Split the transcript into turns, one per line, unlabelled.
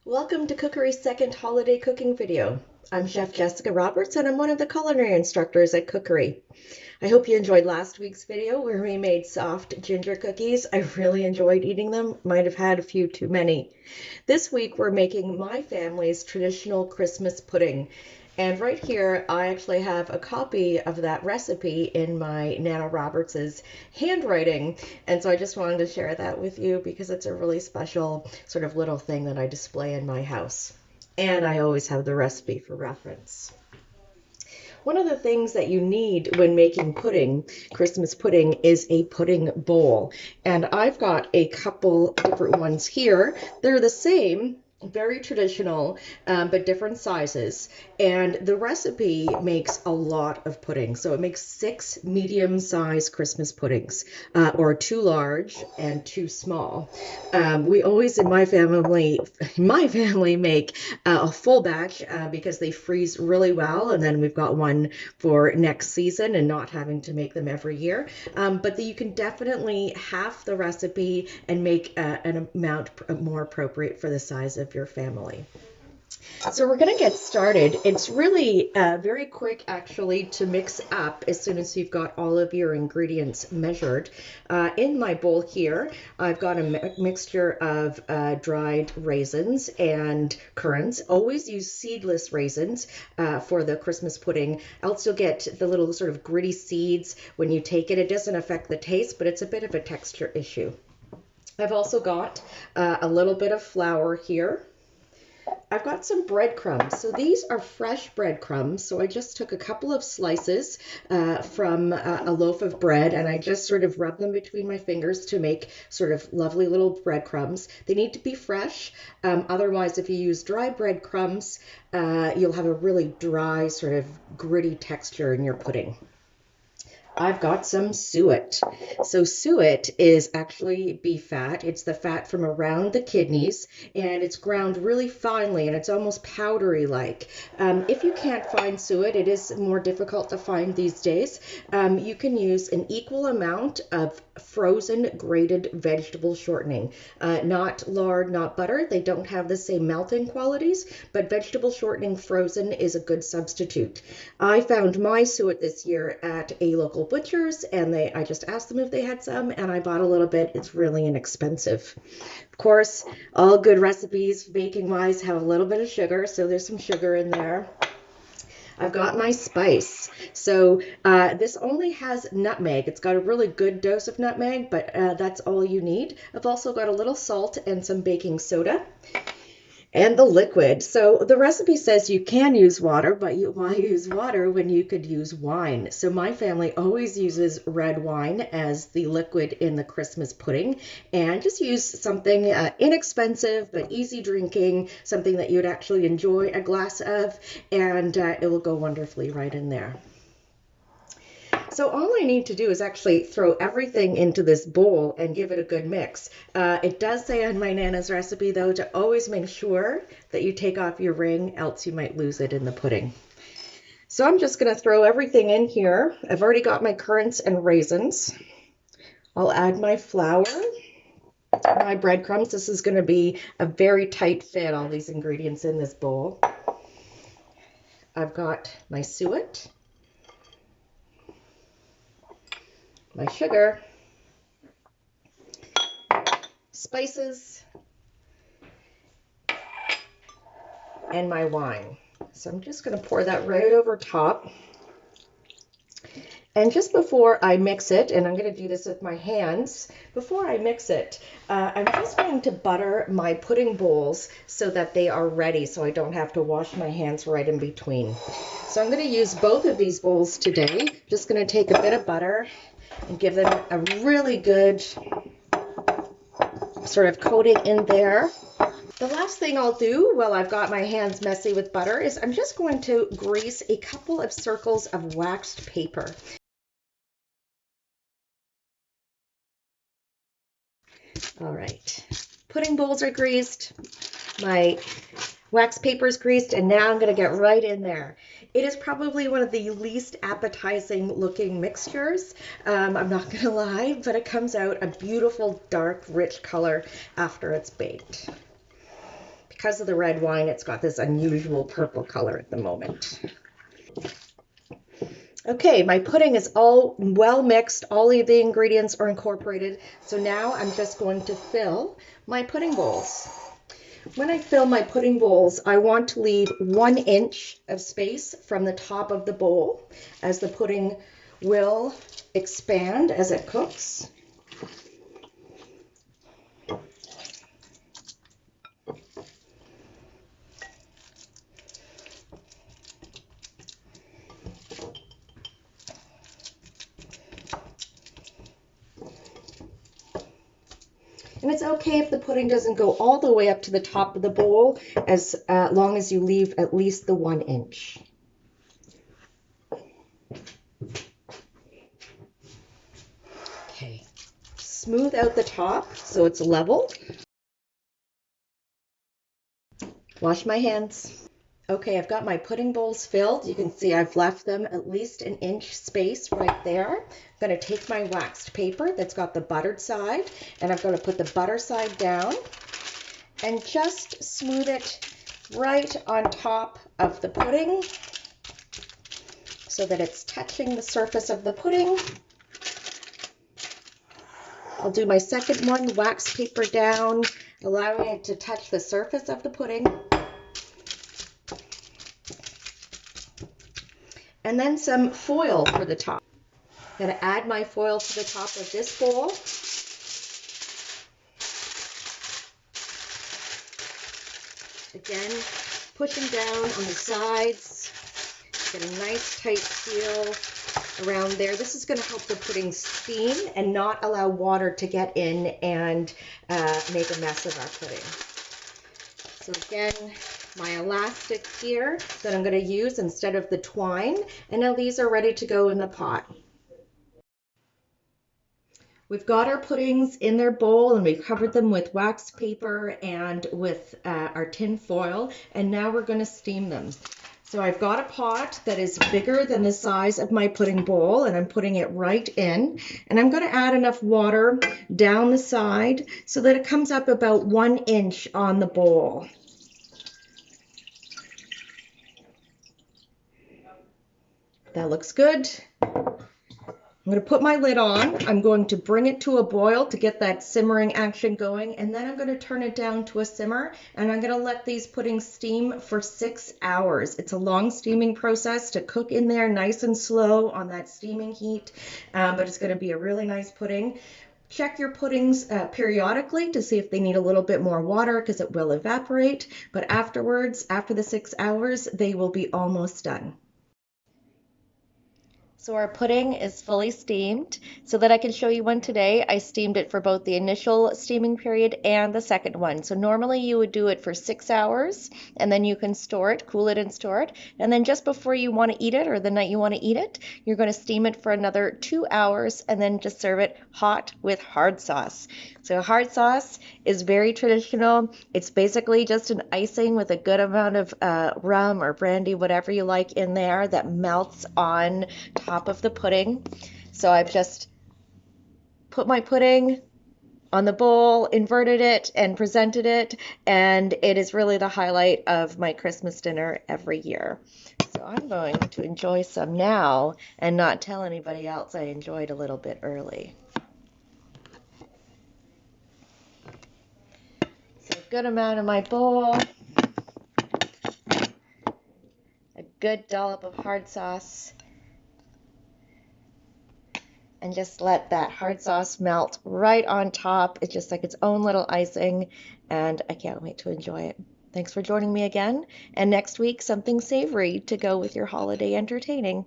Welcome to Cookery's second holiday cooking video. I'm Chef Jessica Roberts and I'm one of the culinary instructors at Cookery. I hope you enjoyed last week's video where we made soft ginger cookies. I really enjoyed eating them. Might have had a few too many. This week we're making my family's traditional Christmas pudding. And right here, I actually have a copy of that recipe in my Nana Roberts's handwriting. And so I just wanted to share that with you because it's a really special sort of little thing that I display in my house. And I always have the recipe for reference. One of the things that you need when making pudding, Christmas pudding, is a pudding bowl. And I've got a couple different ones here. They're the same, very traditional, but different sizes. And the recipe makes a lot of pudding. So it makes 6 medium-sized Christmas puddings, or 2 large and 2 small. We always in my family make a full batch because they freeze really well, and then we've got one for next season and not having to make them every year. But you can definitely half the recipe and make an amount more appropriate for the size of your family. So we're going to get started. It's really very quick, actually, to mix up as soon as you've got all of your ingredients measured. In my bowl here, I've got a mixture of dried raisins and currants. Always use seedless raisins for the Christmas pudding, else you'll get the little sort of gritty seeds when you take it. It doesn't affect the taste, but it's a bit of a texture issue. I've also got a little bit of flour here. I've got some breadcrumbs. So these are fresh breadcrumbs. So I just took a couple of slices from a loaf of bread and I just sort of rub them between my fingers to make sort of lovely little breadcrumbs. They need to be fresh. Otherwise, if you use dry breadcrumbs, you'll have a really dry sort of gritty texture in your pudding. I've got some suet. So suet is actually beef fat. It's the fat from around the kidneys, and it's ground really finely, and it's almost powdery like. If you can't find suet, it is more difficult to find these days. You can use an equal amount of frozen grated vegetable shortening. Not lard, not butter. They don't have the same melting qualities, but vegetable shortening frozen is a good substitute. I found my suet this year at a local butcher's, and I just asked them if they had some, and I bought a little bit. It's really inexpensive. Of course, all good recipes, baking wise, have a little bit of sugar, so there's some sugar in there. I've got my spice. So this only has nutmeg. It's got a really good dose of nutmeg, but that's all you need. I've also got a little salt and some baking soda. And the liquid. So the recipe says you can use water, but why use water when you could use wine? So my family always uses red wine as the liquid in the Christmas pudding, and just use something inexpensive but easy drinking, something that you'd actually enjoy a glass of, and it will go wonderfully right in there. So all I need to do is actually throw everything into this bowl and give it a good mix. It does say on my Nana's recipe, though, to always make sure that you take off your ring, else you might lose it in the pudding. So I'm just going to throw everything in here. I've already got my currants and raisins. I'll add my flour, my breadcrumbs. This is going to be a very tight fit, all these ingredients in this bowl. I've got my suet, my sugar, spices, and my wine. So I'm just going to pour that right over top. And just before I mix it, and I'm going to do this with my hands, before I mix it, I'm just going to butter my pudding bowls so that they are ready, so I don't have to wash my hands right in between. So I'm going to use both of these bowls today. Just going to take a bit of butter and give them a really good sort of coating in there. The last thing I'll do while I've got my hands messy with butter is I'm just going to grease a couple of circles of waxed paper. All right, pudding bowls are greased, my wax paper is greased, and now I'm going to get right in there. It is probably one of the least appetizing looking mixtures, I'm not going to lie, but it comes out a beautiful, dark, rich color after it's baked. because of the red wine, it's got this unusual purple color at the moment. Okay, my pudding is all well mixed. All of the ingredients are incorporated. So now I'm just going to fill my pudding bowls. When I fill my pudding bowls, I want to leave 1 inch of space from the top of the bowl, as the pudding will expand as it cooks. And it's okay if the pudding doesn't go all the way up to the top of the bowl, as long as you leave at least the 1 inch. Okay, smooth out the top so it's level. Wash my hands. Okay, I've got my pudding bowls filled. You can see I've left them at least 1 inch space right there. I'm going to take my waxed paper that's got the buttered side, and I'm going to put the butter side down and just smooth it right on top of the pudding so that it's touching the surface of the pudding. I'll do my second one, wax paper down, allowing it to touch the surface of the pudding. And then some foil for the top. I'm going to add my foil to the top of this bowl. Again, pushing down on the sides. Get a nice tight seal around there. This is going to help the pudding steam and not allow water to get in and make a mess of our pudding. So again, my elastic here that I'm going to use instead of the twine, and now these are ready to go in the pot. We've got our puddings in their bowl, and we've covered them with wax paper and with our tin foil, and now we're going to steam them. So I've got a pot that is bigger than the size of my pudding bowl, and I'm putting it right in, and I'm going to add enough water down the side so that it comes up about 1 inch on the bowl. That looks good. I'm going to put my lid on. I'm going to bring it to a boil to get that simmering action going, and then I'm going to turn it down to a simmer, and I'm going to let these puddings steam for 6 hours. It's a long steaming process to cook in there nice and slow on that steaming heat, but it's going to be a really nice pudding. Check your puddings periodically to see if they need a little bit more water, because it will evaporate, but afterwards, after the 6 hours, they will be almost done. So our pudding is fully steamed. So that I can show you one today, I steamed it for both the initial steaming period and the second one. So normally you would do it for 6 hours, and then you can store it, cool it and store it. And then just before you want to eat it, or the night you want to eat it, you're going to steam it for another 2 hours and then just serve it hot with hard sauce. So hard sauce is very traditional. It's basically just an icing with a good amount of rum or brandy, whatever you like in there, that melts on top of the pudding. So I've just put my pudding on the bowl, inverted it, and presented it, and it is really the highlight of my Christmas dinner every year. So I'm going to enjoy some now and not tell anybody else I enjoyed a little bit early. So a good amount of my bowl, a good dollop of hard sauce, and just let that hard sauce melt right on top. It's just like its own little icing, and I can't wait to enjoy it. Thanks for joining me again, and next week, something savory to go with your holiday entertaining.